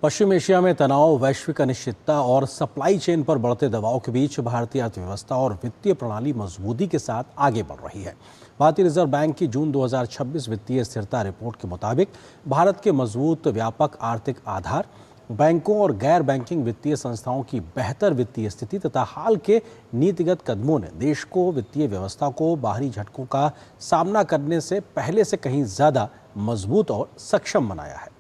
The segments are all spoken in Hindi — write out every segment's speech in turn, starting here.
पश्चिम एशिया में तनाव, वैश्विक अनिश्चितता और सप्लाई चेन पर बढ़ते दबाव के बीच भारतीय अर्थव्यवस्था और वित्तीय प्रणाली मजबूती के साथ आगे बढ़ रही है। भारतीय रिजर्व बैंक की जून 2026 वित्तीय स्थिरता रिपोर्ट के मुताबिक भारत के मजबूत व्यापक आर्थिक आधार, बैंकों और गैर बैंकिंग वित्तीय संस्थाओं की बेहतर वित्तीय स्थिति तथा हाल के नीतिगत कदमों ने देश को वित्तीय व्यवस्था को बाहरी झटकों का सामना करने से पहले से कहीं ज्यादा मजबूत और सक्षम बनाया है।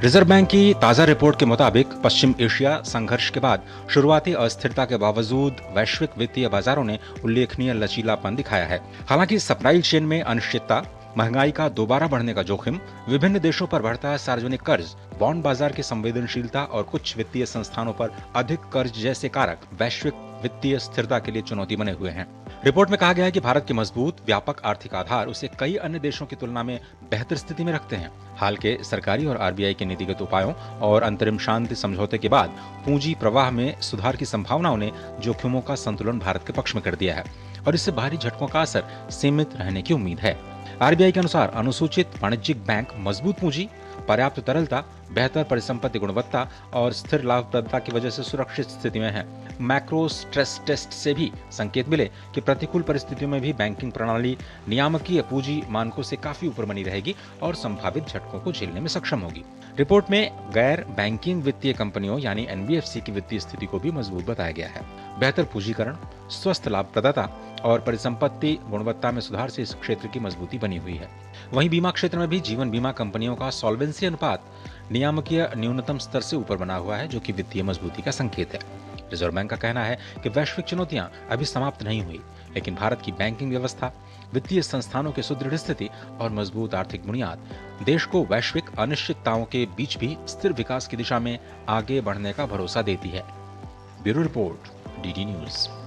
रिजर्व बैंक की ताजा रिपोर्ट के मुताबिक पश्चिम एशिया संघर्ष के बाद शुरुआती अस्थिरता के बावजूद वैश्विक वित्तीय बाजारों ने उल्लेखनीय लचीलापन दिखाया है। हालांकि सप्लाई चेन में अनिश्चितता, महंगाई का दोबारा बढ़ने का जोखिम, विभिन्न देशों पर बढ़ता सार्वजनिक कर्ज, बॉन्ड बाजार की संवेदनशीलता और कुछ वित्तीय संस्थानों पर अधिक कर्ज जैसे कारक वैश्विक वित्तीय स्थिरता के लिए चुनौती बने हुए हैं। रिपोर्ट में कहा गया है कि भारत के मजबूत व्यापक आर्थिक आधार उसे कई अन्य देशों की तुलना में बेहतर स्थिति में रखते हैं। हाल के सरकारी और आरबीआई के नीतिगत उपायों और अंतरिम शांति समझौते के बाद पूंजी प्रवाह में सुधार की संभावनाओं ने जोखिमों का संतुलन भारत के पक्ष में कर दिया है और इससे बाहरी झटकों का असर सीमित रहने की उम्मीद है। आरबीआई के अनुसार अनुसूचित वाणिज्यिक बैंक मजबूत पूंजी, पर्याप्त तरलता, बेहतर परिसंपत्ति गुणवत्ता और स्थिर लाभप्रदता की वजह से सुरक्षित स्थिति में है। मैक्रो स्ट्रेस टेस्ट से भी संकेत मिले कि प्रतिकूल परिस्थितियों में भी बैंकिंग प्रणाली नियामकीय पूंजी मानकों से काफी ऊपर बनी रहेगी और संभावित झटकों को झेलने में सक्षम होगी। रिपोर्ट में गैर बैंकिंग वित्तीय कंपनियों यानी एनबीएफसी की वित्तीय स्थिति को भी मजबूत बताया गया है। बेहतर पूंजीकरण, स्वस्थ लाभप्रदता और परिसंपत्ति गुणवत्ता में सुधार से इस क्षेत्र की मजबूती बनी हुई है। वहीं बीमा क्षेत्र में भी जीवन बीमा कंपनियों का सॉल्वेंसी अनुपात नियामकीय न्यूनतम स्तर से ऊपर बना हुआ है, जो कि वित्तीय मजबूती का संकेत है। रिजर्व बैंक का कहना है कि वैश्विक चुनौतियां अभी समाप्त नहीं हुई, लेकिन भारत की बैंकिंग व्यवस्था, वित्तीय संस्थानों की सुदृढ़ स्थिति और मजबूत आर्थिक बुनियाद देश को वैश्विक अनिश्चितताओं के बीच भी स्थिर विकास की दिशा में आगे बढ़ने का भरोसा देती है। Bureau report, DD news.